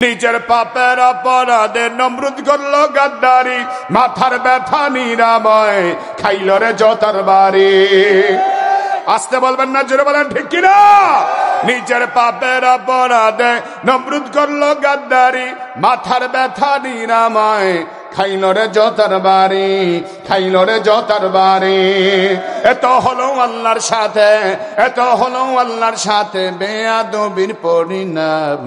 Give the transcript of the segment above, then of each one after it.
নিজের পাপের অপরাধে নমরুদ করলো গাদ্দারি, মাথার ব্যথা নিরাময় খাইল রে জতার বাড়ি। আসতে বলবেন না, জোরে বলেন ঠিক কিনা? নিজের পাপের অপরাধে নমরুদ করলো গাদ্দারি, মাথার ব্যথা নিরাময় খাইল রে জতার বাড়ি, খাইল রে জতার বাড়ি। এত হলো আল্লাহর সাথে, এত হলো আল্লাহর সাথে বেয়াদবির পরিণাম।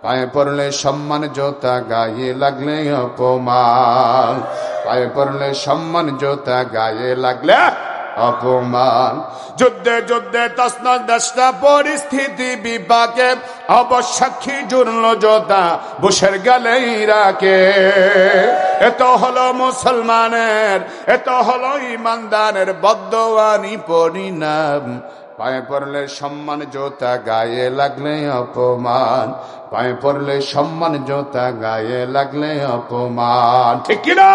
পায়ে পড়লে সম্মান জোতা, গায়ে লাগলে অপমান। পায়ে পড়লে সম্মান জোতা, গায়ে লাগলে অপমান। যুদ্ধে যুদ্ধে তসনস দশটা পরিস্থিতি বিপাকে, অবসাক্ষী জুড়ল জোতা বুশের গালে রাখে। এত হলো মুসলমানের, এত হলো ইমানদারের বদদোয়ানি পরিণাম। পায়ে পড়লে সম্মান জোতা, গায়ে লাগলে অপমান। পায়ে পড়লে সম্মান জোতা, গায়ে লাগলে অপমান। ঠিক কিনা?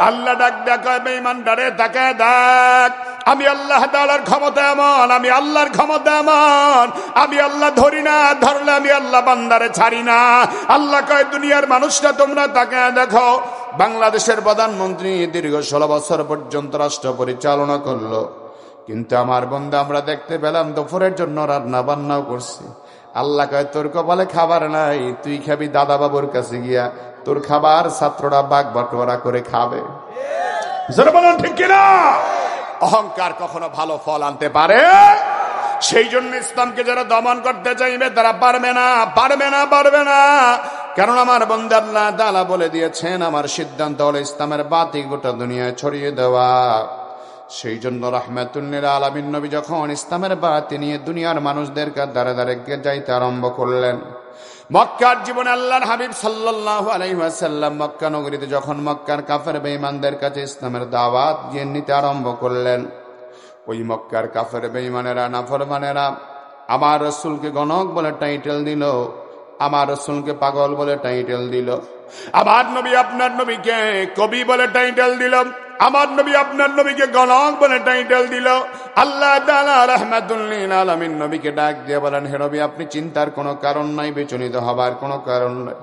আল্লাহ ডাক দেখায় বেঈমানদারে, তাকায় দেখ আমি আল্লাহ তাআলার ক্ষমতা এমন, আমি আল্লাহর ক্ষমতা এমন, আমি আল্লাহ ধরি না, ধরলে আমি আল্লাহ বান্দারে ছাড়ি না। আল্লাহ কয় দুনিয়ার মানুষরা তোমরা তাকায় দেখো, বাংলাদেশের প্রধানমন্ত্রী দীর্ঘ 16 বছর পর্যন্ত রাষ্ট্র পরিচালনা করলো, কিন্তু আমার বন্ধু আমরা দেখতে পেলাম দুপুরের জন্য রান্না বান্নাও করছি। আল্লাহ কয় তোর কপালে খাবার নাই, তুই খাবি দাদা বাবুর কাছে গিয়া, তোর খাবার ছাত্ররা বাগ বাটোয়ারা করে খাবে। ঠিক কিনা? অহংকার কখনো ভালো ফল আনতে পারে? সেই জন্য ইসলামকে যারা দমন করতে চাইবে তারা পারবে না, পারবে না, পারবে না। কারণ আমার বন্ধু আল্লাহ তাআলা বলে দিয়েছেন, আমার সিদ্ধান্ত হলো ইসলামের বাতি গোটা দুনিয়ায় ছড়িয়ে দেওয়া। সেই জন্য রাহমাতুল লিল আলামিন নবী যখন ইসলামের বাতি নিয়ে দুনিয়ার মানুষদের দ্বারে দ্বারে যাইতে আরম্ভ করলেন, মক্কার জীবনে আল্লাহর হাবিব সাল্লাল্লাহু আলাইহি ওয়াসাল্লাম মক্কা নগরীতে যখন মক্কার কাফের বেঈমানদের কাছে ইসলামের দাওয়াত দিয়ে নিতে আরম্ভ করলেন, ওই মক্কার কাফের বেঈমানেরা, নাফরমানেরা আমার রাসূলকে গণক বলে টাইটেল দিল, আমার রাসূলকে পাগল বলে টাইটেল দিল, আমার নবী আপনার নবীকে কবি বলে টাইটেল দিল, আমার নবী আপনার নবীকে গণক বলে টাইটেল দিল। আল্লাহ তাআলা রাহমাতুল লিল আলামিন নবীকে ডাক দিয়ে বলেন, হে নবী আপনি চিন্তার কোনো কারণ নাই, বিচলিত হবার কোনো কারণ নাই।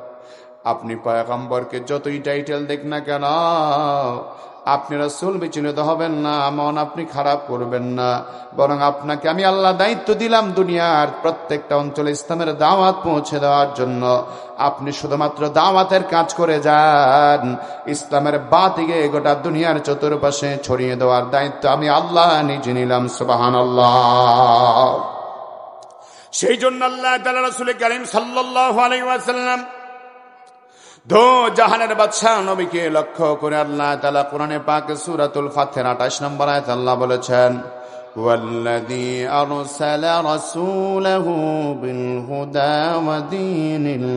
আপনি পয়গম্বরকে যতই টাইটেল দেখ না কেন, আপনি রাসূল, বিচলিত হবেন না, মন আপনি খারাপ করবেন না। বরং আপনাকে আমি আল্লাহ দায়িত্ব দিলাম দুনিয়ার প্রত্যেকটা অঞ্চলে ইসলামের দাওয়াত পৌঁছে দেওয়ার জন্য। আপনি শুধুমাত্র দাওয়াতের কাজ করে যান, ইসলামের বাতিকে গোটা দুনিয়ার চতুর্পাশে ছড়িয়ে দেওয়ার দায়িত্ব আমি আল্লাহ নিজে নিলাম। সুবহানাল্লাহ। সেই জন্য আল্লাহ তাআলা রাসূল কারীম সাল্লাল্লাহু আলাইহি ওয়াসাল্লাম দো জাহানের বাদশা নবীকে লক্ষ্য করে আল্লাহ তাআলা কোরআনে পাকে সূরাতুল ফাতিহার 28 নম্বর আয়াতে আল্লাহ বলেছেন, ওয়াল্লাযী আরসালা রাসূলাহু বিল হুদা ওয়া দীনিল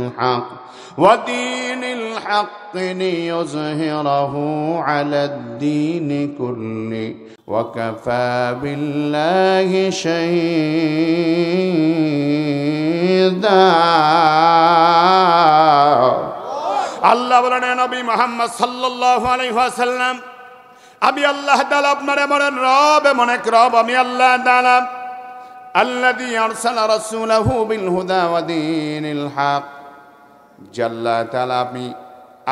হক লিইয়ুযহিরাহু আলাদ দীনি কুল্লি ওয়া কাফা বিল্লাহি শাহীদা। আল্লাহ বলেন, নবী মুহাম্মদ সাল্লাল্লাহু আলাইহি ওয়াসাল্লাম, আমি আল্লাহ তাআলা আপনার এমন রব, এমন এক রব আমি আল্লাহ তাআলা, আল্লাযী আরসালা রাসূলাহু বিল হুদা ওয়া দীনিল হক, আল্লাহ তাআলা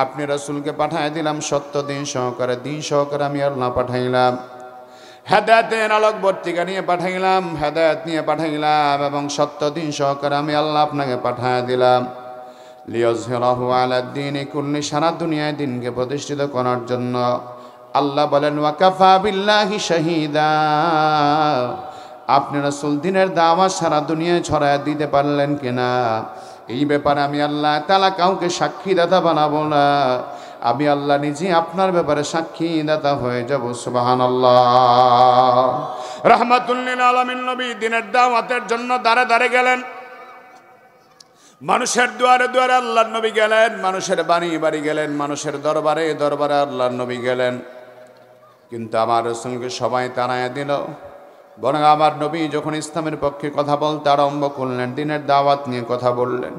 আপনি রাসূলকে পাঠিয়ে দিলাম সত্য দিন সহকারে, দিন সহকারে আমি আল্লাহ পাঠাইলাম। হেদায়েতের আলোক বর্তিকা নিয়ে পাঠাইলাম, হেদায়েত নিয়ে পাঠাইলাম, এবং সত্য দিন সহকারে আমি আল্লাহ আপনাকে পাঠিয়ে দিলাম। লিইয়ুযহিরাহু আলাদ দীনি কুল্লি, সারা দুনিয়ায় দিনকে প্রতিষ্ঠিত করার জন্য। আল্লাহ বলেন, ওয়া কাফা বিল্লাহি শাহীদা, আপনি রাসূল দিনের দাওয়াত সারা দুনিয়ায় ছড়ায় দিতে পারলেন কিনা, এই ব্যাপারে আমি আল্লাহ তাআলা কাউকে সাক্ষী দাতা বানাবো না, আমি আল্লাহ নিজে আপনার ব্যাপারে সাক্ষী দাতা হয়ে যাব। সুবহানাল্লাহ। রাহমাতুল লিল আলামিন নবী দিনের দাওয়াতের জন্য দাঁড়ে দাঁড়ে গেলেন, মানুষের দুয়ারে দুয়ারে আল্লাহর নবী গেলেন, মানুষের বাড়ি বাড়ি গেলেন, মানুষের দরবারে দরবারে আল্লাহর নবী গেলেন। কিন্তু আমার রাসূলকে সবাই তাড়ায় দিল। বরং আমার নবী যখন ইসলামের পক্ষে কথা বলতে আরম্ভ করলেন, দিনের দাওয়াত নিয়ে কথা বললেন,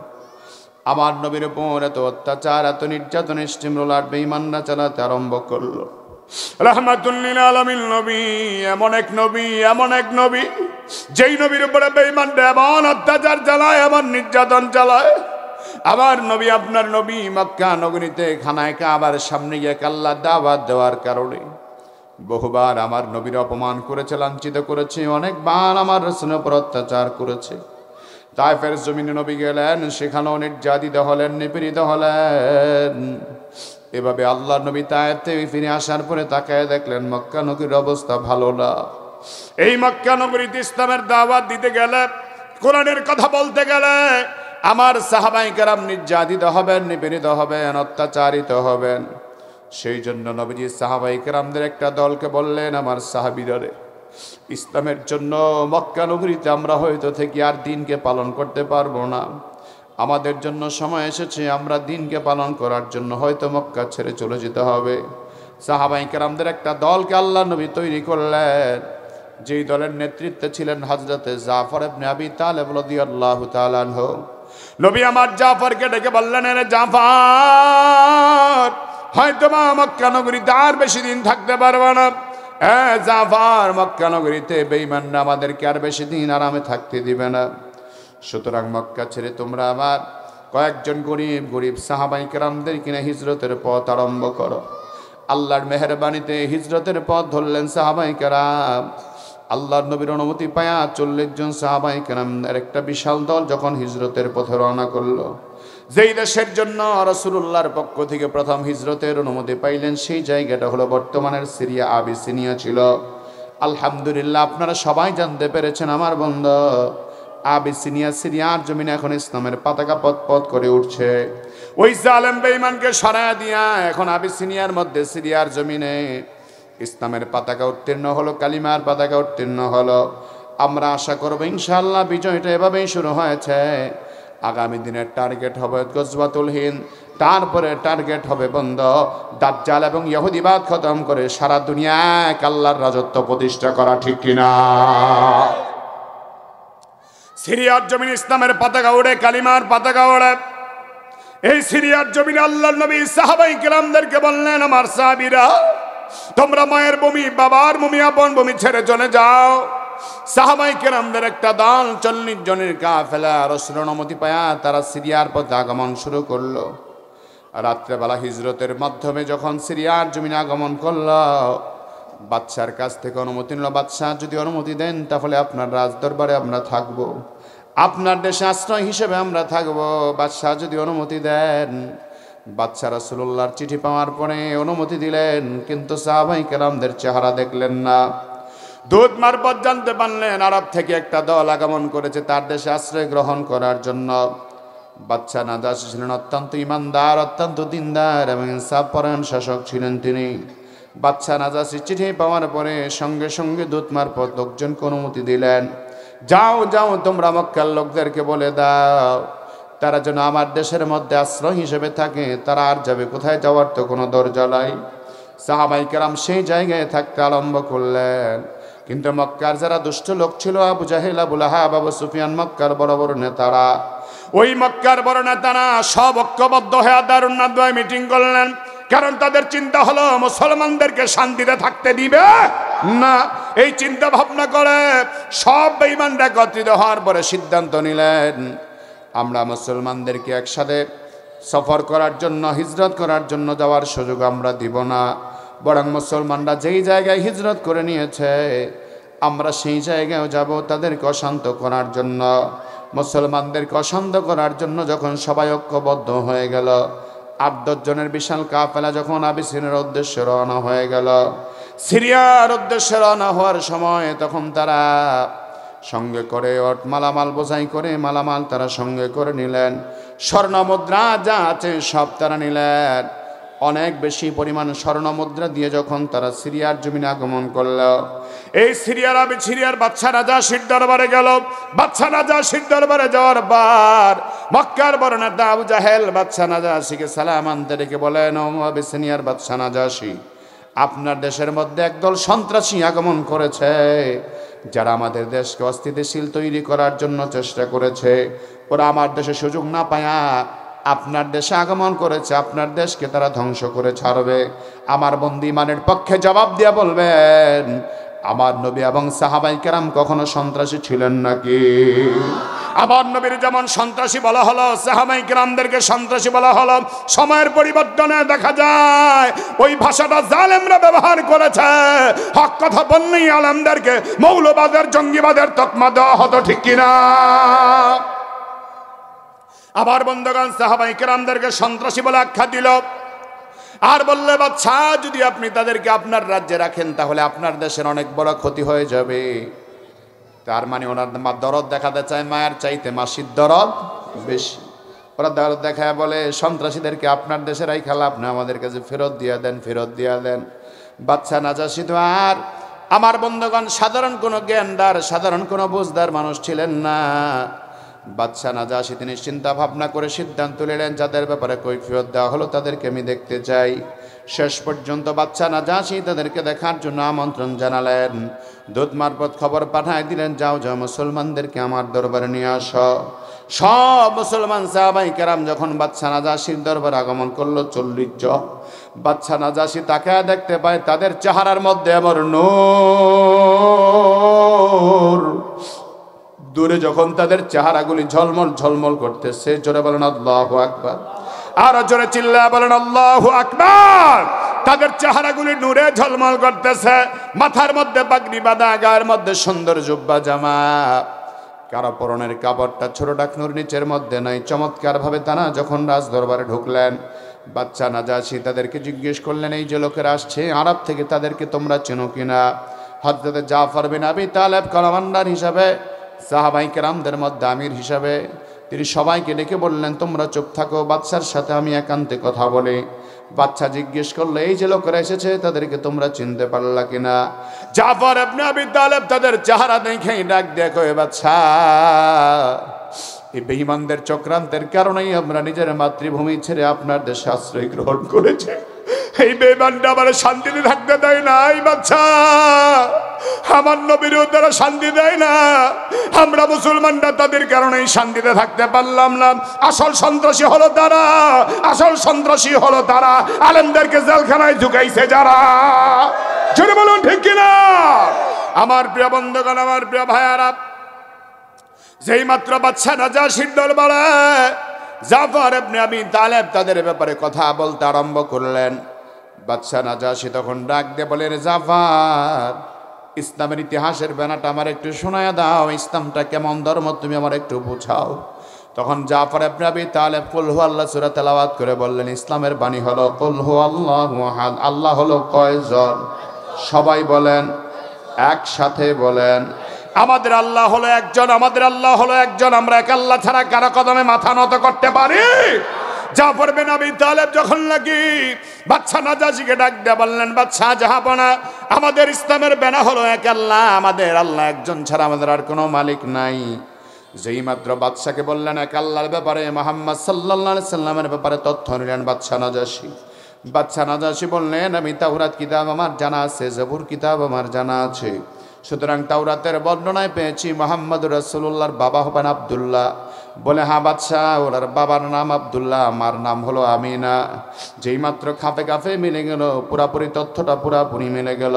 আমার নবীর উপর এত অত্যাচার, এত নির্যাতন, স্টিমরোলার বেঈমানরা চালাতে আরম্ভ করলো। রাহমাতুল লিল আলামিন নবী এমন এক নবী, এমন এক নবী যেই নবীর উপরে বেঈমানরা এমন অত্যাচার চালায়, এমন নির্যাতন চালায়, আমার নবী আপনার নবী মক্কা নগরীতে খানায় কাবার সামনে গিয়ে আল্লাহ দাওয়াত দেওয়ার কারণে বহুবার আমার নবীর অপমান করেছে, লাঞ্ছিত করেছে, অনেকবার আমার রাসূলের উপর অত্যাচার করেছে। তায়েফের জমিনে নবী গেলেন, সেখানেও নির্যাতিত হলেন, নিপীড়িত হলেন। এভাবে আল্লাহ নবী তায়েফ থেকে ফিরে আসার পরে তাকায় দেখলেন মক্কা নগরীর অবস্থা ভালো না। এই মক্কা নগরীতে ইসলামের দাওয়াত দিতে গেলে, কোরআনের কথা বলতে গেলে আমার সাহাবায়ে কেরাম নির্যাতিত হবেন, নিপীড়িত হবেন, অত্যাচারিত হবেন। সেই জন্য নবীজি সাহাবায়ে কেরামদের একটা দলকে বললেন, আমার সাহাবীরা রে, ইসলামের জন্য মক্কা নগরীতে আমরা হয়তো থেকে আর দিনকে পালন করতে পারবো না। আমাদের জন্য সময় এসেছে, আমরা দিনকে পালন করার জন্য হয়তো মক্কা ছেড়ে চলে যেতে হবে। সাহাবায়ে কেরামদের একটা দলকে আল্লাহ নবী তৈরি করলেন, যেই দলের নেতৃত্বে ছিলেন হযরতে জাফর ইবনে আবি তালেব রাদিয়াল্লাহু তাআলা আনহু। নবী আমার জাফরকে ডেকে বললেন, রে জাফর, হয়তো মক্কা নগরীতে আর বেশি দিন থাকতে পারবে না। জাফর, মক্কা নগরীতে বেঈমানরা আমাদেরকে আর বেশি দিন আরামে থাকতে দিবে না। সুতরাং মক্কা ছেড়ে তোমরা আমার কয়েকজন গরিব গরিব সাহাবায়ে কেরামদের কিনে হিজরতের পথ আরম্ভ করো। আল্লাহর মেহেরবানিতে হিজরতের পথ ধরলেন সাহাবায়ে কেরাম। আল্লাহর নবীর অনুমতি পায়া 40 জন সাহাবায়ে কেরামের একটা বিশাল দল যখন হিজরতের পথে রওনা করলো, যেই দেশের জন্য রাসূলুল্লাহর পক্ষ থেকে প্রথম হিজরতের অনুমতি পাইলেন, সেই জায়গাটা হলো বর্তমানের সিরিয়া, আবিসিনিয়া ছিল। আলহামদুলিল্লাহ, আপনারা সবাই জানতে পেরেছেন আমার বন্ধু, আবিসিনিয়া সিরিয়ার জমিনে এখন ইসলামের পতাকা পথ করে উঠছে। ওই জালেম বেঈমানকে সরায়া দিয়া এখন আবিসিনিয়ার মধ্যে সিরিয়ার জমিনে ইসলামের পতাকা উত্তীর্ণ হলো, কালিমার পতাকা উত্তীর্ণ হলো। আমরা আশা করব ইনশাআল্লাহ বিজয়টা এভাবেই শুরু হয়েছে। আগামী দিনের টার্গেট হবে গজওয়াতুল হিন্দ, তারপরে টার্গেট হবে বন্ধ দাজ্জাল এবং ইহুদিবাদ খতম করে সারা দুনিয়ায় আল্লাহর রাজত্ব প্রতিষ্ঠা করা, ঠিক কিনা? সিরিয়ার জমিনে ইসলামের পতাকা ওড়ে, কালিমার পতাকা ওড়ে। এই সিরিয়ার জমিনে আল্লাহর নবী সাহাবায়ে কেরামদেরকে বললেন, আমার সাহাবীরা, তোমরা মায়ের ভূমি, বাবার ভূমি, আপন ভূমি ছেড়ে চলে যাও। সাহাবায়ে কেরামদের একটা দল 40 জনের কাফেলা রাসূলের অনুমতি পায়া তারা সিরিয়ার পথে আগমন শুরু করলো। রাত্রেবেলা হিজরতের মাধ্যমে যখন সিরিয়ার জমিনে আগমন করলো, বাদশার কাছ থেকে অনুমতি নিল। বাদশাহ যদি অনুমতি দেন তাহলে আপনার রাজদরবারে আমরা থাকবো, আপনার দেশে আশ্রয় হিসেবে আমরা থাকবো। বাদশাহ যদি অনুমতি দেন, বাদশাহ রাসূলুল্লাহর চিঠি পাওয়ার পরে অনুমতি দিলেন, কিন্তু সাহাবায়ে কেরামদের চেহারা দেখলেন না। দূত মারফত জানতে পারলেন আরব থেকে একটা দল আগমন করেছে তার দেশে আশ্রয় গ্রহণ করার জন্য। বাদশাহ নাজাশী ছিলেন অত্যন্ত ইমানদার, অত্যন্ত দিনদার এবং ইনসাফপরায়ণ শাসক ছিলেন তিনি। বাদশাহ নাজাশী চিঠি পাওয়ার পরে সঙ্গে সঙ্গে দূত মারফত লোকজনকে অনুমতি দিলেন, যাও যাও, তোমরা মক্কার লোকদেরকে বলে দাও তারা যেন আমার দেশের মধ্যে আশ্রয় হিসেবে থাকে। তারা আর যাবে কোথায়? যাওয়ার তো কোনো দরজা নাই। সাহাবায়ে কেরাম সেই জায়গায় থাকতে আরম্ভ করলেন। কিন্তু মক্কার যারা দুষ্ট লোক ছিল, আবু জাহেল, আবু লাহাব, আবু সুফিয়ান, মক্কার বড় বড় নেতারা, ওই মক্কার বড় নেতারা সব ঐক্যবদ্ধ হয়ে দারুন নাদওয়ায় মিটিং করলেন। কারণ তাদের চিন্তা হলো মুসলমানদেরকে শান্তিতে থাকতে দিবে না। এই চিন্তা ভাবনা করে সব বেঈমানরা একত্রিত হওয়ার পরে সিদ্ধান্ত নিলেন, আমরা মুসলমানদেরকে একসাথে সফর করার জন্য, হিজরত করার জন্য যাওয়ার সুযোগ আমরা দিব না। বরং মুসলমানরা যেই জায়গায় হিজরত করে নিয়েছে আমরা সেই জায়গায়ও যাব তাদেরকে অশান্ত করার জন্য। মুসলমানদেরকে অশান্ত করার জন্য যখন সবাই ঐক্যবদ্ধ হয়ে গেল, 8-10 জনের বিশাল কাফেলা যখন আবিসিনিয়ার উদ্দেশ্যে রওনা হয়ে গেল, সিরিয়ার উদ্দেশ্যে রওনা হওয়ার সময় তখন তারা সঙ্গে করে মালামাল বোঝাই করে মালামাল তারা সঙ্গে করে নিলেন। স্বর্ণ মুদ্রা যা আছে সব তারা নিলেন। অনেক বেশি পরিমাণ স্বর্ণ মুদ্রা দিয়ে যখন তারা সিরিয়ার জমিনে আগমন করল, এই সিরিয়ার বাদশা নাজাশীর দরবারে গেল। বাদশা নাজাশীর দরবারে যাওয়ার পর মক্কার বড় নেতা আবু জাহেল বাদশা নাজাশীকে সালাম আনতে রেখে বলেন, ও আবিসিনিয়ার বাদশা নাজাশী, আপনার দেশের মধ্যে একদল সন্ত্রাসী আগমন করেছে যারা আমাদের দেশকে অস্থিতিশীল তৈরি করার জন্য চেষ্টা করেছে। ওরা আমার দেশে সুযোগ না পায়া আপনার দেশে আগমন করেছে, আপনার দেশকে তারা ধ্বংস করে ছাড়বে। আমার বন্দী ইমানের পক্ষে জবাব দিয়ে বলবেন, আমার নবী এবং সাহাবায়ে কেরাম কখনো সন্ত্রাসী ছিলেন নাকি? আবার নবীর যেমন সন্ত্রাসী বলা হলো, সাহাবায়ে কেরামদেরকে সন্ত্রাসী বলা হলো, সময়ের পরিবর্তনে দেখা যায় ওই ভাষাটা জালেমরা ব্যবহার করেছে। হক কথা বললেই আলেমদেরকে মৌলবাদের, জঙ্গিবাদের তকমা দেওয়া হতো, ঠিক কিনা? আবার বন্ধুগণ, সাহাবায়ে কেরামদেরকে সন্ত্রাসী বলে আখ্যা দিল, আর বললে বাচ্চা যদি আপনি তাদেরকে আপনার রাজ্যে রাখেন তাহলে আপনার দেশের অনেক বড় ক্ষতি হয়ে যাবে। তার মানে ওনার দরদ দেখাতে চায় মায়ের চাইতে মাসির দরদ বেশি। ওরা দরদ দেখায় বলে সন্ত্রাসীদেরকে আপনার দেশে রাইখা লাভ না, আমাদের কাছে ফেরত দিয়া দেন, ফেরত দিয়া দেন। বাচ্চা নাজাশী তো আর আমার বন্ধুগণ সাধারণ কোনো জ্ঞানদার, সাধারণ কোনো বুঝদার মানুষ ছিলেন না। বাদশা নাজাশী তিনি চিন্তা ভাবনা করে সিদ্ধান্ত নিলেন, যাদের ব্যাপারে কৈফিয়ত দেওয়া হলো তাদেরকে আমি দেখতে চাই। শেষ পর্যন্ত বাদশা নাজাশী তাদেরকে দেখার জন্য আমন্ত্রণ জানালেন, দূত মারফত খবর পাঠায় দিলেন, যাও যাও মুসলমানদেরকে আমার দরবারে নিয়ে আসো। সব মুসলমান সাহাবায়ে কেরাম যখন বাদশা নাজাশীর দরবারে আগমন করলো 40 জন, বাদশা নাজাশী তাকে দেখতে পায় তাদের চেহারার মধ্যে এমন নূর, দূরে যখন তাদের চেহারাগুলি ঝলমল ঝলমল করতেছে, জোরে বলেন আল্লাহু আকবার, আর জোরে চিল্লায়া বলেন আল্লাহু আকবার। তাদের চেহারাগুলি নূরে ঝলমল করতেছে, মাথার মধ্যে পাগড়ি বাঁধা, গায়ের মধ্যে সুন্দর জুব্বা জামা, কারো পরনের কাপড়টা ছোট টাকনুর নিচের মধ্যে নাই। চমৎকার ভাবে তারা যখন রাজ দরবারে ঢুকলেন, বাদশা নাজাশী তাদেরকে জিজ্ঞেস করলেন, এই যে লোকেরা আসছে আরব থেকে, তাদেরকে তোমরা চেনো কিনা? হযরত জাফর বিন আবি তালেব কমান্ডার হিসাবে, সাহাবায়ে কেরামদের মধ্যে আমির হিসাবে তিনি সবাইকে ডেকে বললেন, তোমরা চুপ থাকো, বাদশার সাথে আমি একান্তে কথা বলি। বাদশা জিজ্ঞেস করলো, এই যে লোকেরা এসেছে তাদেরকে তোমরা চিনতে পারলা কিনা? জাফর ইবনে আবি তালেব তাদের চেহারা দেখেই ডাক দিয়ে কয়, বাদশা, এই বেঈমানদের চক্রান্তের কারণেই আমরা নিজের মাতৃভূমি ছেড়ে আপনার দেশে আশ্রয় গ্রহণ করেছি। এই বেঈমানটা আমার শান্তিতে থাকতে দেয় না। এই বাদশা, আমার নবীরও তারা শান্তি দেয় না, আমরা মুসলমানরা তাদের কারণেই শান্তিতে থাকতে পারলাম না। আসল সন্ত্রাসী হলো তারা, আসল সন্ত্রাসী হলো তারা, আলেমদেরকে জেলখানায় ঢুকাইছে যারা। জোরে বলুন ঠিক কিনা? আমার প্রিয় বন্ধুগণ, আমার প্রিয় ভাইয়ারা, যেই মাত্র বাদশা নাজাশীর দরবারে জাফর ইবনে আবি তালেব তাদের ব্যাপারে কথা বলতে আরম্ভ করলেন, বাদশা নাজাশী তখন ডাক দিয়ে বলেন, জাফর, ইসলামের ইতিহাসের বেনাটা আমার একটু শোনায়া দাও, ইসলামটা কেমন ধর্ম তুমি আমার একটু বুঝাও। তখন জাফর ইবনে আবি তালেব কুল হুয়াল্লাহু সূরা তেলাওয়াত করে বললেন, ইসলামের বাণী হলো কুল হুয়াল্লাহু আহাদ, আল্লাহ হলো কয়জন? সবাই বলেন, একসাথে বলেন, আমাদের আল্লাহ হলো একজন, আমাদের আল্লাহ হলো একজন। আমরা এক আল্লাহ ছাড়া কারো কদমে মাথা নত করতে পারি? জাফর বিন আবি তালেব যখন নাকি বাদশা নাজাশীকে ডাক দিয়ে বললেন, বাদশা জাহাপনা, আমাদের ইসলামের বেনা হলো এক আল্লাহ, আমাদের আল্লাহ একজন ছাড়া আমাদের আর কোনো মালিক নাই। যেই মাত্র বাদশাকে বললেন এক আল্লাহর ব্যাপারে, মুহাম্মদ সাল্লাল্লাহু আলাইহি সাল্লামের ব্যাপারে তথ্য নিলেন বাদশা নাজাশী। বাদশা নাজাশী বললেন, আমি তাওরাত কিতাব আমার জানা আছে, জবুর কিতাব আমার জানা আছে, সুতরাং তাওরাতের বর্ণনায় পেয়েছি মুহাম্মদুর রাসূলুল্লাহর বাবা হবেন আব্দুল্লাহ। বলে, হ্যাঁ বাদশা, ওনার বাবার নাম আব্দুল্লাহ, আমার নাম হলো আমিনা। যেই মাত্র খাপে খাপে মিলে গেল, পুরাপুরি তথ্যটা পুরাপুরি মিলে গেল।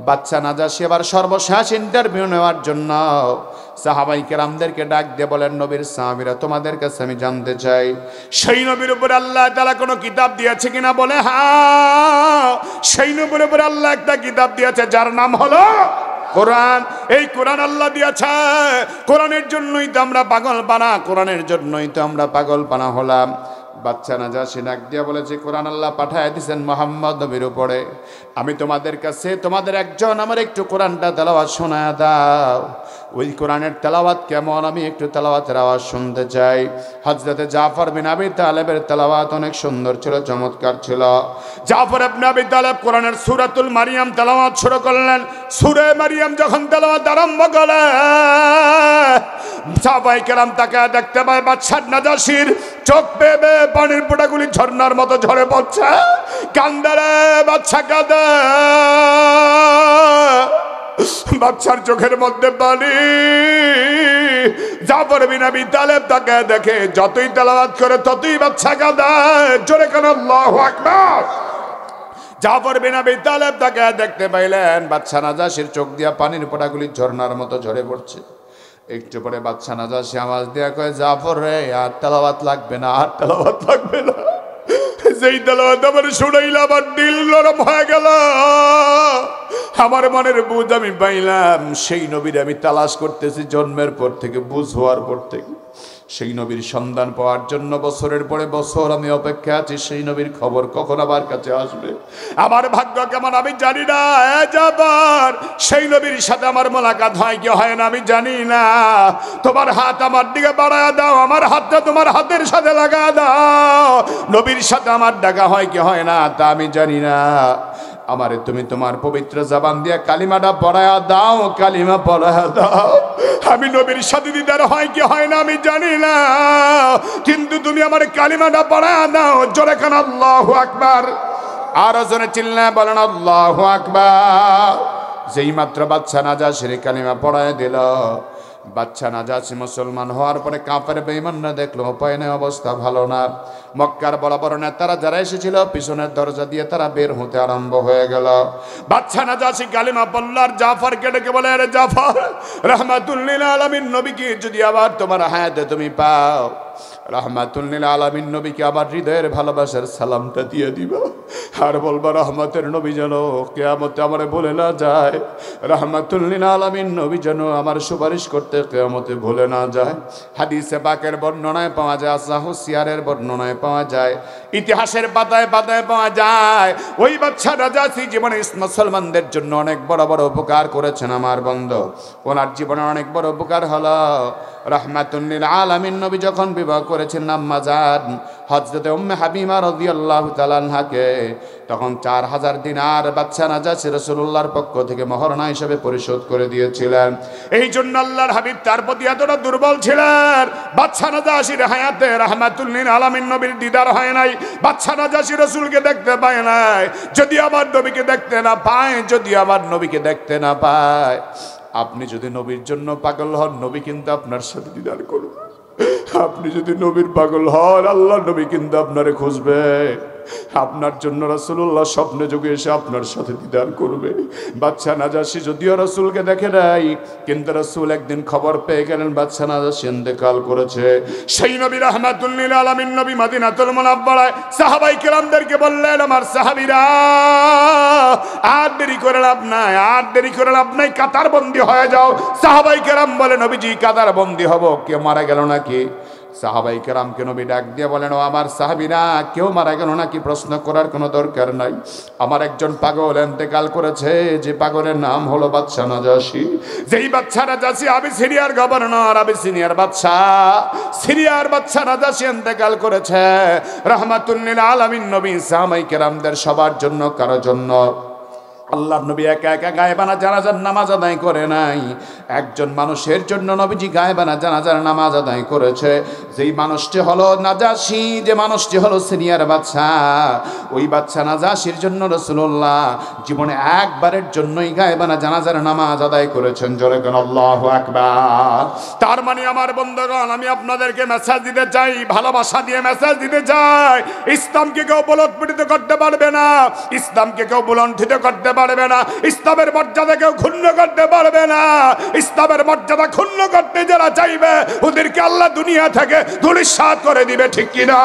বাদশা নাজাশী আবার সর্বশেষ ইন্টারভিউ নেওয়ার জন্য সাহাবায়ে কেরামদেরকে ডাক দিয়ে বলেন, নবীর সাহাবীরা, তোমাদের কাছে আমি জানতে চাই, সেই নবীর উপর আল্লাহ তাআলা কোনো কিতাব দিয়েছে কিনা? বলে, হ্যাঁ, সেই নবীর উপর আল্লাহ একটা কিতাব দিয়েছে, যার নাম হলো কোরআন। এই কোরআন আল্লাহ দিয়েছে, কোরআনের জন্যই তো আমরা পাগল পানা, কোরআনের জন্যই তো আমরা পাগল পানা হলাম। বাদশা নাজাশী ডাক দিয়া বলেছে, কোরআন আল্লাহ পাঠায় দিয়েছেন মুহাম্মদ নবীর উপরে, আমি তোমাদের কাছে তোমাদের একজন আমার একটু কোরআনটা তেলাওয়াত শোনায়া দাও। ওই কোরআনের তেলাওয়াত কেমন, আমি একটু তেলাওয়াতের আওয়াজ শুনতে চাই। হযরতে জাফর বিন আবি তালেবের তেলাওয়াত অনেক সুন্দর ছিল, চমৎকার ছিল। জাফর ইবনে আবি তালেব কোরআনের সূরাতুল মারিয়াম তেলাওয়াত শুরু করলেন। সূরা মারিয়াম যখন তেলাওয়াত আরম্ভ করলেন, সাহাবায়ে কেরাম তাকে দেখতে পায় বাদশা নাজাশীর চোখ বেয়ে পানির ফোঁটাগুলি ঝর্ণার মতো ঝরে পড়ছে। কান্দে রে বাদশা, কাঁদে, বাদশার চোখের মধ্যে পানি। জাফর বিন আবি তালেব তাকে দেখে যতই তেলাওয়াত করে ততই বাদশা কাঁদে। জোরে কান আল্লাহু আকবার। জাফর বিন আবি তালেব তাকে দেখতে পাইলেন বাদশা নাজাশীর চোখ দিয়া পানির ফোঁটাগুলি ঝর্ণার মতো ঝরে পড়ছে। একটু পরে বাদশা নাজাশি আওয়াজ দিয়া কয়, জাফর রে, আর তেলাওয়াত লাগবে না, আর তেলাওয়াত লাগবে না। যেই তেলাওয়াত আমার শুনাইলা আমার দিল নরম হয়ে গেল, আমার মনের বুঝ আমি পাইলাম। সেই নবীর আমি তালাশ করতেছি জন্মের পর থেকে, বুঝ হওয়ার পর থেকে। সেই নবীর সন্ধান পাওয়ার জন্য বছরের পরে বছর আমি অপেক্ষা আছি। সেই নবীর খবর কখন আমার কাছে আসবে, আমার ভাগ্য কেমন আমি জানি না। যাবার সেই নবীর সাথে আমার মোলাকাত হয় কি হয় না আমি জানি না। তোমার হাত আমার দিকে বাড়ায় দাও, আমার হাতটা তোমার হাতের সাথে লাগা দাও। নবীর সাথে আমার ডাকা হয় কি হয় না তা আমি জানি না। আমারে তুমি তোমার পবিত্র জবান দিয়ে কালিমাটা পড়ায়া দাও, কালিমা পড়ায়া দাও। আমি নবীর সাথে দিদার হয় কি হয় না আমি জানি না, কিন্তু তুমি আমার কালিমাটা পড়ায়া দাও। জোরে কান আল্লাহু আকবার। আর জোরে চিল্লায় বলেন আল্লাহু আকবার। যেই মাত্র বাদশা নাজাশির কালিমা পড়ায় দিল, বাদশা নাজাশি মুসলমান হওয়ার পরে কাফের বেঈমানরা দেখলো উপায় নেই, অবস্থা ভালো না। মক্কার বড় বড় নেতারা যারা এসেছিল পিছনের দরজা দিয়ে তারা বের হতে আরম্ভ হয়ে গেল। বাদশা নাজাশি কালিমা পড়ল আর জাফরকে ডেকে বলে, আরে জাফর, রাহমাতুল লিল আলামিন নবীকে যদি আবার তোমার হায়াতে তুমি পাও, রাহমাতুল লিল আলামিন নবীকে আবার হৃদয়ের ভালোবাসার সালামটা দিয়ে দিবা। আর বলবা রহমতের নবী যেন কিয়ামতে আমারে বলে না যায়, রাহমাতুল লিল আলামিন নবী যেন আমার সুপারিশ করতে কিয়ামতে ভুলে না যায়। হাদিসে পাকের বর্ণনায় পাওয়া যায়, সাহসিয়ারের বর্ণনায় পাওয়া যায়, ইতিহাসের পাতায় পাতায় পাওয়া যায়। ওই বাদশা নাজাশি জীবনে মুসলমানদের জন্য অনেক বড় বড় উপকার করেছেন আমার বন্ধু। ওনার জীবনে অনেক বড় উপকার হলো, রাহমাতুল লিল আলামিন নবী যখন বিবাহ করেছেন আম্মা জান হযরতে উম্মে হাবিবা রাদিয়াল্লাহু তাআলা আনহাকে, তখন 4000 দিনার বাদশা নাজাশি রাসূলুল্লাহর পক্ষ থেকে মহরনা হিসেবে পরিশোধ করে দিয়েছিলেন। এই জন্য আল্লাহর হাবিব তার প্রতি এতটা দুর্বল ছিলেন। বাদশা নাজাশির হায়াতে রাহমাতুল লিল আলামিন নবীর দিদার হয় নাই, বাদশা নাজাশি রাসূলকে দেখতে পায় নাই। যদি আমার নবীকে দেখতে না পায়, যদি আমার নবীকে দেখতে না পায়, আপনি যদি নবীর জন্য পাগল হন, নবী কিন্তু আপনার সাথে দিদার করবে। আপনি যদি নবীর পাগল হন, আল্লাহ নবী কিন্তু আপনারে খুঁজবে। আপনার জন্য রাসূলুল্লাহ স্বপ্নে যোগে এসে আপনার সাথে দিদার করবে। বাদশা নাজাশি যদিও রাসূলকে দেখে নাই, কিন্তু রাসূল একদিন খবর পেয়ে গেলেন বাদশা নাজাশি ইন্তেকাল করেছে। সেই নবী রাহমাতুল লিল আলামিন নবী মদিনাতুল মুনাওয়ারায় সাহাবায়ে কেরামদেরকে বললেন, আমার সাহাবীরা আর দেরি করে লাভ নাই, আর দেরি করে লাভ নাই, কাতার বন্দী হয়ে যাও। সাহাবায়ে কেরাম বলে, নবীজি কাতার বন্দী হব, কেউ মারা গেল নাকি? সাহাবায়ে কেরামকে নবী ডাক দিয়ে বলেন, ও আমার সাহাবীরা, কেউ মারা গেল নাকি প্রশ্ন করার কোনো দরকার নাই। আমার একজন পাগল ইন্তেকাল করেছে, যে পাগলের নাম হলো বাদশা নাজাশি। যেই বাদশা নাজাশি আবিসিনিয়ার গভর্নর, আবিসিনিয়ার বাদশা, সিরিয়ার বাদশা নাজাশি ইন্তেকাল করেছে। রাহমাতুল লিল আলামিন নবী সাহাবায়ে কেরামদের সবার জন্য, কারো জন্য আল্লাহ নবী একা একা গায়েবানা জানাজার নামাজ আদায় করে নাই। একজন মানুষের জন্য নবীজি গায়েবানা জানাজার নামাজ আদায় করেছে। যেই মানুষটি হলো নাজাশি, যে মানুষটি হলো সিরিয়ার বাদশা, ওই বাদশা নাজাশির জন্য রাসূলুল্লাহ জীবনে একবারের জন্যই গায়েবানা জানাজার নামাজ আদায় করেছেন। জোরে কোন আল্লাহু আকবার। তার মানে আমার বন্ধুগণ, আমি আপনাদেরকে মেসেজ দিতে চাই, ভালোবাসা দিয়ে মেসেজ দিতে চাই, ইসলামকে কেউ বুলটপিটিত করতে পারবে না, ইসলামকে কেউ বুলণ্ঠিত করতে পারবে না, ইসলামের মর্যাদা কেউ ক্ষুণ্ণ করতে পারবে না। ইসলামের মর্যাদা ক্ষুণ্ণ করতে যারা চাইবে, ওদেরকে আল্লাহ দুনিয়া থেকে ধূলিসাৎ করে দিবে, ঠিক কিনা?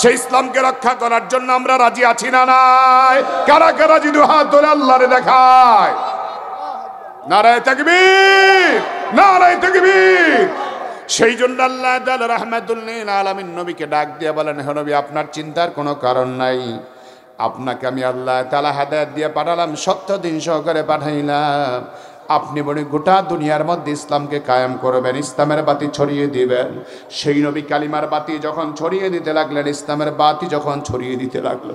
সেই ইসলামকে রক্ষা করার জন্য আমরা রাজি আছি না নাই? কারা কারা রাজি? দু হাত তুলে আল্লাহরে দেখায়। নারায়ে তাকবীর, নারায়ে তাকবীর। সেই জন্য আল্লাহ তাআলা রাহমাতুল লিল আলামিন নবীকে ডাক দিয়ে বলেন, হে নবী, আপনার চিন্তার কোনো কারণ নাই। আপনাকে আমি আল্লাহ তাআলা হেদায়েত দিয়ে পাঠালাম, সত্য দিন সহকারে পাঠাইলাম। আপনি বলে গোটা দুনিয়ার মধ্যে ইসলামকে কায়েম করবেন, ইসলামের বাতি ছড়িয়ে দিবেন। সেই নবী কালিমার বাতি যখন ছড়িয়ে দিতে লাগলেন, ইসলামের বাতি যখন ছড়িয়ে দিতে লাগলো,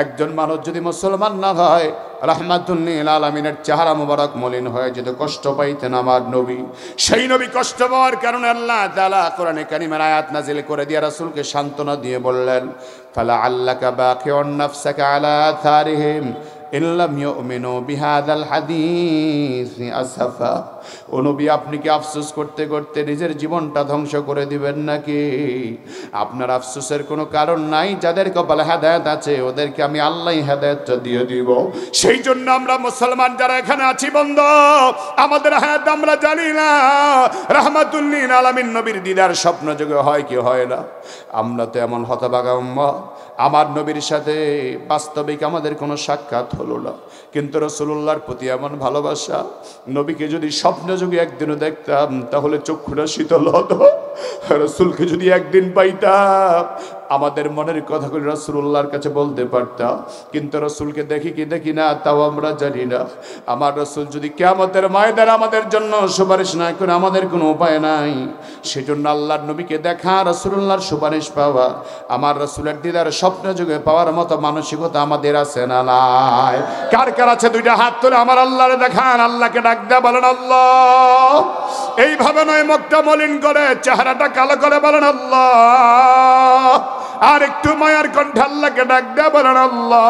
একজন মানুষ যদি মুসলমান না হয়, রাহমাতুল লিল আলামিনের চেহারা মুবারক মলিন হয়ে যেত, কষ্ট পাইতেন আমার নবী। সেই নবী কষ্ট পাওয়ার কারণে আল্লাহ তাআলা কোরআনে কারিমের আয়াত নাজিল করে দিয়ে রাসূলকে সান্ত্বনা দিয়ে বললেন, ফালা আল্লাকা বাকিউন নাফসাকা আলা আথারিহিম ইল্লাম ইউমিনু বিহাদাল হাদিস আসাফা। ও নবী, আপনি কি আফসোস করতে করতে নিজের জীবনটা ধ্বংস করে দিবেন নাকি? আপনার আফসোসের কোনো কারণ নাই। যাদের কপালে হেদায়েত আছে ওদেরকে আমি আল্লাহ হেদায়েতটা দিয়ে দিব। সেই জন্য আমরা মুসলমান যারা এখানে আছি বন্ধু, আমাদের হায়াত আমরা জানি না রাহমাতুল লিল আলামিন নবীর দিদার স্বপ্ন যোগে হয় কি হয় না। আমরা তো এমন হতভাগা উম্মত, আমার নবীর সাথে বাস্তবিক আমাদের কোনো সাক্ষাৎ হলো না, কিন্তু রাসূলুল্লাহর প্রতি এমন ভালোবাসা, নবীকে যদি স্বপ্ন যোগে একদিনও দেখতাম তাহলে চক্ষুটা শীতল হতো। রাসূলকে যদি একদিন পাইতাম আমাদের মনের কথাগুলো রাসূলুল্লাহর কাছে বলতে পারতাম, কিন্তু রাসূলকে দেখি কি দেখি না তাও আমরা জানি না। আমার রাসূল যদি কিয়ামতের ময়দানে আমাদের জন্য সুপারিশ না করে আমাদের কোনো উপায় নাই। সেজন্য আল্লাহর নবীকে দেখা, রাসূলুল্লাহর সুপারিশ পাওয়া, আমার রাসূলের দিদার স্বপ্ন যুগে পাওয়ার মতো মানসিকতা আমাদের আছে না নাই? কার কার আছে দুইটা হাত তুলে আমার আল্লাহরে দেখান, আল্লাহকে ডাক দেয়া বলেন আল্লাহ। এইভাবে নয় মুখটা মলিন করে চেহারাটা কালো করে বলেন আল্লাহ। আর একটু মায়ার কণ্ঠে আল্লাহকে ডাক দেয়া বলেন আল্লাহ।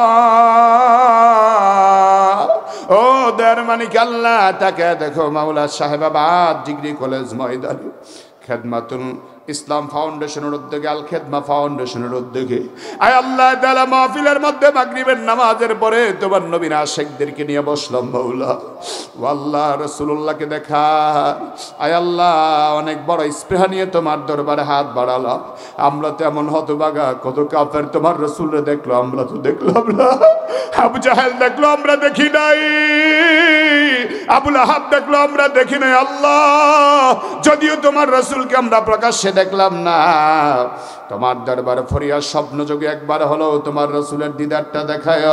ও দয়ার মানিক আল্লাহ, তাকে দেখো মাওলা সাহেবাবাদ ডিগ্রি কলেজ ময়দানে খেদমাতুল ইসলাম ফাউন্ডেশনের উদ্যোগে, আল খেদমা ফাউন্ডেশনের উদ্যোগে আয় আল্লাহ তাআলা মাহফিলের মধ্যে মাগরিবের নামাজের পরে তোমার নবীর আশিকদেরকে নিয়ে বসলাম মাওলা। ও আল্লাহ, রাসূলুল্লাহকে দেখা আয় আল্লাহ অনেক বড় স্পৃহা নিয়ে তোমার দরবারে হাত বাড়ালাম। আমরা তো এমন হতভাগা, কত কাফের তোমার রাসূলরে দেখলো, আমরা তো দেখলাম না। আবু জাহেল দেখলো, আমরা দেখি নাই। আবু লাহাব দেখলো, আমরা দেখি নাই। আল্লাহ, যদিও তোমার রাসূলকে আমরা প্রকাশ্যে দেখলাম না, তোমার দরবারে ফরিয়াদ স্বপ্ন যোগে একবার হলো তোমার রাসূলের দিদারটা দেখায়।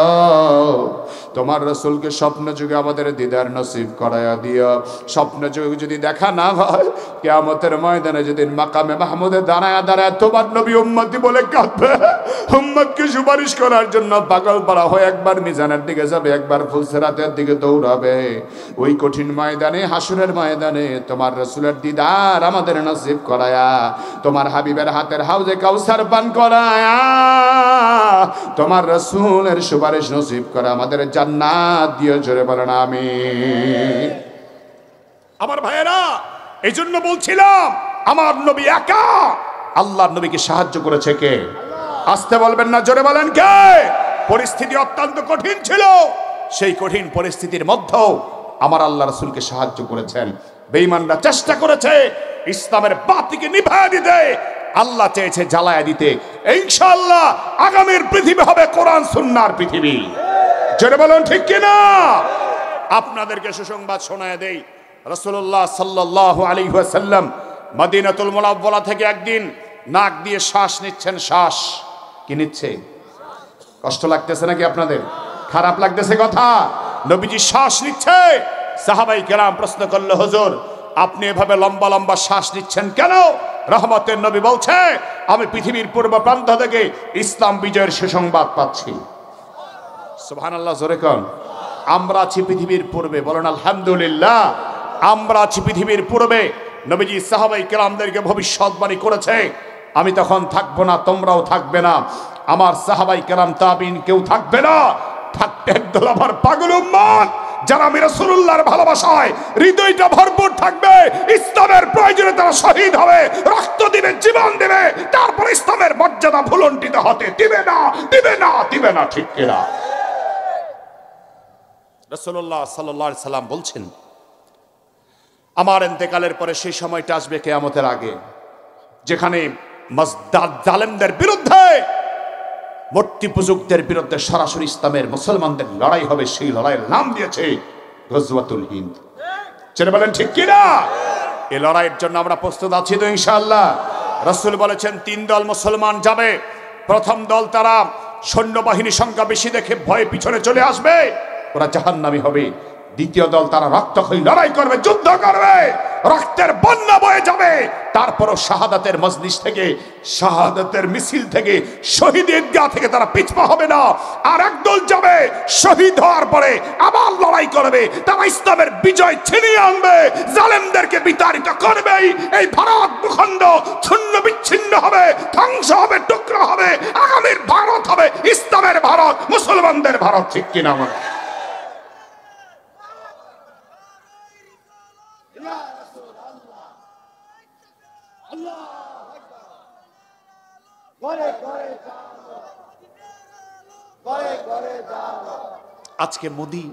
তোমার রাসূলকে স্বপ্ন যুগে আমাদের দিদার নসিব করায়া দিও। স্বপ্ন যুগে যদি দেখা না হয়, কিয়ামতের ময়দানে যেদিন মাকামে মাহমুদে দাঁড়ায় দাঁড়ায় তোমার নবী উম্মতি বলে কাঁদবে, উম্মতকে সুপারিশ করার জন্য পাগল পারা হয়ে একবার মিজানের দিকে যাবে, একবার ফুলসিরাতের দিকে দৌড়াবে। ওই কঠিন ময়দানে, হাসুরের ময়দানে তোমার রাসূলের দিদার আমাদের নসিব করায়া, তোমার হাবিবের হাতের হাউজে কাউসার পান করায়া, তোমার রাসূলের সুপারিশ নসিব করা আমাদের জান্নাত দিয়ে জোরে বলেন আমিন। আমার ভাইয়েরা, এই জন্য বলছিলাম আমার নবী একা, আল্লাহর নবীকে সাহায্য করেছে কে? আসতে বলবেন না, জোরে বলেন কে? পরিস্থিতি অত্যন্ত কঠিন ছিল, সেই কঠিন পরিস্থিতির মধ্যেও আমার আল্লাহ রাসূলকে সাহায্য করেছেন। বেঈমানরা চেষ্টা করেছে ইসলামের বাতিকে নিভায়া দিতে, আল্লাহ চেয়েছে জ্বালায়া দিতে। ইনশাআল্লাহ আগামীর পৃথিবী হবে কোরআন সুন্নাহর পৃথিবী। জোরে বলুন ঠিক কিনা? আপনাদেরকে সুসংবাদ শোনায় দেই, রাসূলুল্লাহ সাল্লাল্লাহু আলাইহি ওয়াসাল্লাম মদিনাতুল মুনাওয়ারা থেকে একদিন নাক দিয়ে শ্বাস নিচ্ছেন। শ্বাস কি নিচ্ছে? কষ্ট লাগতেছে নাকি আপনাদের? খারাপ লাগতেছে কথা? নবীজি শ্বাস নিচ্ছে। সাহাবাই কেরাম প্রশ্ন করলো, হুজুর আপনি এভাবে লম্বা লম্বা শ্বাস নিচ্ছেন কেন? রহমতের নবী বলছে, আমি পৃথিবীর পূর্ব প্রান্ত থেকে ইসলাম বিজয়ের সুসংবাদ পাচ্ছি। সুবহানাল্লাহ, জোরে কোন। আমরা আছি পৃথিবীর পূর্বে, বলেন আলহামদুলিল্লাহ। আমরা আছি পৃথিবীর পূর্বে। নবীজি সাহাবাই কেরামদেরকে ভবিষ্যৎবাণী করেছে, আমি তখন থাকবো না, তোমরাও থাকবে না, আমার সাহাবাই কেরাম তাবিন কেউ থাকবে না, থাকবে একদল আমার পাগল উম্মত যারা আমি রাসূলুল্লাহর ভালোবাসায় হৃদয়টা ভরপুর থাকবে। ইসলামের প্রয়োজনে তারা শহীদ হবে, রক্ত দিবে, জীবন দিবে, তারপর ইসলামের মর্যাদা ভুলণ্ঠিত হতে দিবে না, দিবে না, দিবে না। ঠিক কিনা? রাসূলুল্লাহ সাল্লাল্লাহু আলাইহি সাল্লাম বলছেন, আমার ইন্তেকালের পরে সেই সময়টা আসবে কিয়ামতের আগে, যেখানে জালেমদের বিরুদ্ধে, মূর্তি পূজকদের বিরুদ্ধে সরাসরি ইসলামের মুসলমানদের লড়াই হবে। সেই লড়াইয়ের নাম দিয়েছে গজওয়াতুল হিন্দ। ছেড়ে বলেন ঠিক কিনা? এই লড়াইয়ের জন্য আমরা প্রস্তুত আছি তো ইনশাআল্লাহ? রাসূল বলেছেন 3 দল মুসলমান যাবে। প্রথম দল তারা সৈন্যবাহিনী সংখ্যা বেশি দেখে ভয়ে পিছনে চলে আসবে, ওরা জাহান্নামী হবে। দ্বিতীয় দল তারা রক্তক্ষয়ী লড়াই করবে, যুদ্ধ করবে, রক্তের বন্যা বয়ে যাবে, তারপরও শাহাদাতের মজলিস থেকে, শাহাদাতের মিছিল থেকে, শহীদ ঈদগাহ থেকে তারা পিছপা হবে না। আর একদল যাবে শহীদ হওয়ার পরে আবার লড়াই করবে, তারা ইসলামের বিজয় ছিনিয়ে আনবে, জালেমদেরকে বিতাড়িত করবে। এই ভারত ভূখণ্ড ছিন্ন বিচ্ছিন্ন হবে, ধ্বংস হবে, টুকরো হবে। আগামীর ভারত হবে ইসলামের ভারত, মুসলমানদের ভারত। ঠিক কিনা? আজকে মোদি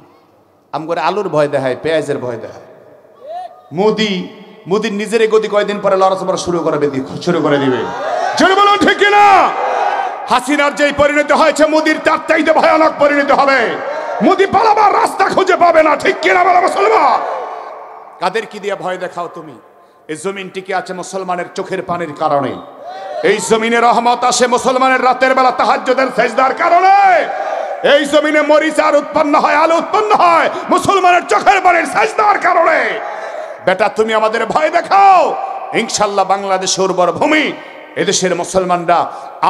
আমগরে আলুর ভয় দেখায়, পেঁয়াজের ভয় দেখায়। মোদির নিজের গতি কয়দিন পরে লড়াচড়া শুরু করে দিবে। জোরে বলুন ঠিক কিনা? হাসিনার যেই পরিণতি হয়েছে মোদির তার চাইতে ভয়ানক পরিণতি হবে। মোদি পালাবার রাস্তা খুঁজে পাবে না, ঠিক কিনা বলো মুসলমান? কাদের কি দিয়ে ভয় দেখাও তুমি? এই জমিন টিকে আছে মুসলমানের চোখের পানির কারণে। এই জমিনে রহমত আসে মুসলমানের রাতের বেলা তাহাজ্জুদের সিজদার কারণে। এই জমিনে মরিচ আর উৎপন্ন হয়, আলু উৎপন্ন হয় মুসলমানের চোখের পানির সিজদার কারণে। বেটা তুমি আমাদের ভয় দেখাও, ইনশাআল্লাহ বাংলাদেশ উর্বর ভূমি, এদেশের মুসলমানরা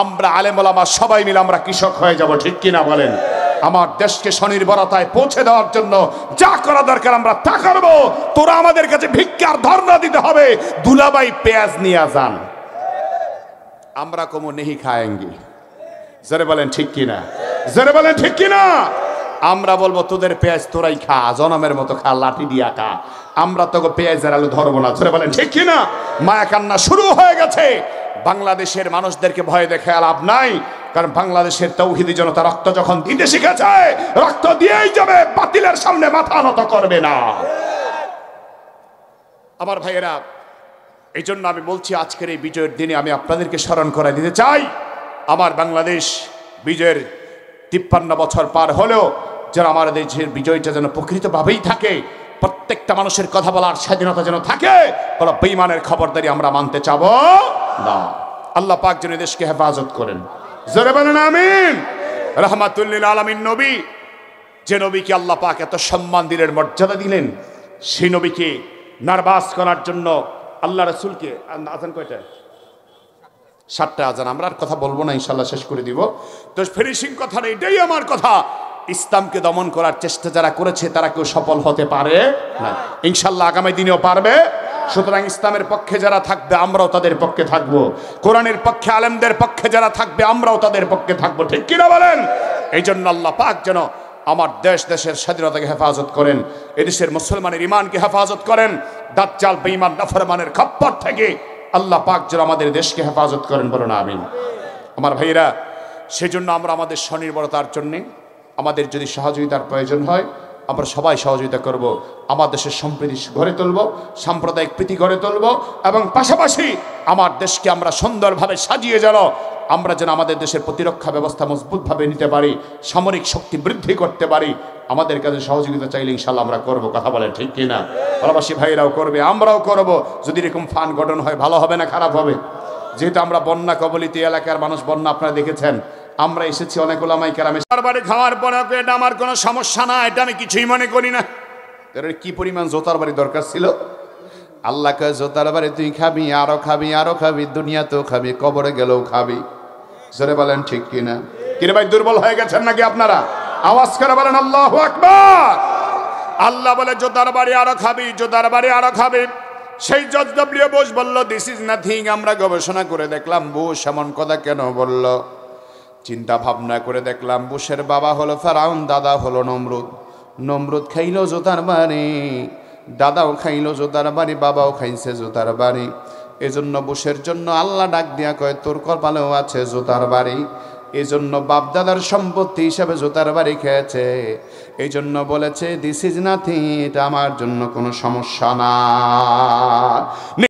আমরা আলেম ওলামা সবাই মিলে আমরা কৃষক হয়ে যাব, ঠিক কিনা বলেন? আমার দেশকে স্বনির্ভরতায় পৌঁছে দেওয়ার জন্য যা করা দরকার আমরা তা করব। তোরা আমাদের কাছে ভিক্ষার ধর্ণা দিতে হবে, দুলাভাই পেঁয়াজ নিয়ে যান, আমরা কমো নেহি খায়েঙ্গি। জোরে বলেন ঠিক কিনা? জোরে বলেন ঠিক কিনা? আমরা বলবো তোদের পেঁয়াজ তোরাই খা, জনমের মতো খা, লাঠি দিয়া খা, আমরা তোকে পেঁয়াজের আলু ধরবো না। জোরে বলেন ঠিক কিনা? মায়া কান্না শুরু হয়ে গেছে। বাংলাদেশের মানুষদেরকে ভয় দেখে লাভ নাই, কারণ বাংলাদেশের তৌহিদি জনতা রক্ত যখন দিতে শিখেছে রক্ত দিয়েই যাবে, বাতিলের সামনে মাথা নত করবে না। আমার ভাইয়েরা, এই জন্য আমি বলছি আজকের এই বিজয়ের দিনে আমি আপনাদেরকে স্মরণ করে দিতে চাই, আমার বাংলাদেশ বিজয়ের 53 বছর পার হলেও যেন আমার দেশের বিজয়টা যেন প্রকৃতভাবেই থাকে, প্রত্যেকটা মানুষের কথা বলার স্বাধীনতা যেন থাকে, কোনো বেঈমানের খবরদারি আমরা মানতে চাব না। আল্লাহ পাক যেন দেশকে হেফাজত করেন। জোরে বলেন আমিন। রাহমাতুল লিল আলামিন নবী, যে নবীকে আল্লাহ পাক এত সম্মান দিলেন, মর্যাদা দিলেন, সেই নবীকে নার্ভাস করার জন্য আল্লাহ রাসূলকে আজান কয়টা? 7টা আজান। আমরা আর কথা বলবো না, ইনশাআল্লাহ শেষ করে দিব। তো ফিনিশিং কথা নেই, এটাই আমার কথা। ইসলামকে দমন করার চেষ্টা যারা করেছে তারা কেউ সফল হতে পারে না, ইনশাআল্লাহ আগামী দিনেও পারবে। সুতরাং ইসলামের পক্ষে যারা থাকবে আমরাও তাদের পক্ষে থাকব, কোরআনের পক্ষে আলেমদের পক্ষে যারা থাকবে আমরাও তাদের পক্ষে থাকবো, ঠিক কিনা বলেন? এই জন্য আল্লাহ পাক যেন আমার দেশের স্বাধীনতাকে হেফাজত করেন, এদেশের মুসলমানের ইমানকে হেফাজত করেন, দাজ্জাল বেঈমান নাফরমানের খপ্পর থেকে আল্লাহ পাক যেন আমাদের দেশকে হেফাজত করেন, বলুন আমিন। আমার ভাইয়েরা, সেজন্য আমরা আমাদের স্বনির্ভরতার জন্য আমাদের যদি সহযোগিতার প্রয়োজন হয় আমরা সবাই সহযোগিতা করব, আমার দেশের সম্প্রীতি গড়ে তুলব, সাম্প্রদায়িক প্রীতি গড়ে তুলব, এবং পাশাপাশি আমার দেশকে আমরা সুন্দরভাবে সাজিয়ে যেন আমরা যেন আমাদের দেশের প্রতিরক্ষা ব্যবস্থা মজবুতভাবে নিতে পারি, সামরিক শক্তি বৃদ্ধি করতে পারি। আমাদের কাছে সহযোগিতা চাইলে ইনশাআল্লাহ আমরা করব, কথা বলেন ঠিক কিনা? প্রবাসী ভাইরাও করবে, আমরাও করব। যদি এরকম ফান্ড গঠন হয় ভালো হবে না খারাপ হবে? যেহেতু আমরা বন্যা কবলিত এলাকার মানুষ, বন্যা আপনারা দেখেছেন, আমরা এসেছি অনেক ওলামায়ে কেরামে বাড়ি খাওয়ার পরে এটা আমার কোনো সমস্যা না, এটা আমি কিছুই মনে করি না। কি পরিমাণ জোতার বাড়ি দরকার ছিল? আল্লাহ কয় জোতার বাড়ি তুই খাবি, আরো খাবি, আরো খাবি, দুনিয়াতেও খাবি, কবরে গেলেও খাবি। জোরে বলেন ঠিক কিনা? কিরে ভাই, দুর্বল হয়ে গেছেন নাকি আপনারা? আওয়াজ করে বলেন আল্লাহু আকবার। আল্লাহ বলে জোতার বাড়ি আরো খাবি, জোতার বাড়ি আরো খাবি। সেই জজ ডব্লিউ বুশ বলল দিস ইজ নাথিং। আমরা গবেষণা করে দেখলাম বুশ এমন কথা কেন বলল। চিন্তা ভাবনা করে দেখলাম বুশের বাবা হলো ফেরাউন, দাদা হলো নমরুদ। নমরুদ খাইলো জোতার বাড়ি, দাদাও খাইলো জোতার বাড়ি, বাবাও খাইছে জোতার বাড়ি। এজন্য বুশের জন্য আল্লাহ ডাক দিয়া কয় তোর কপালেও আছে জোতার বাড়ি। এজন্য বাপ দাদার সম্পত্তি হিসাবে জোতার বাড়ি খেয়েছে। এই জন্য বলেছে দিস ইজ নাথিং, এটা আমার জন্য কোনো সমস্যা না।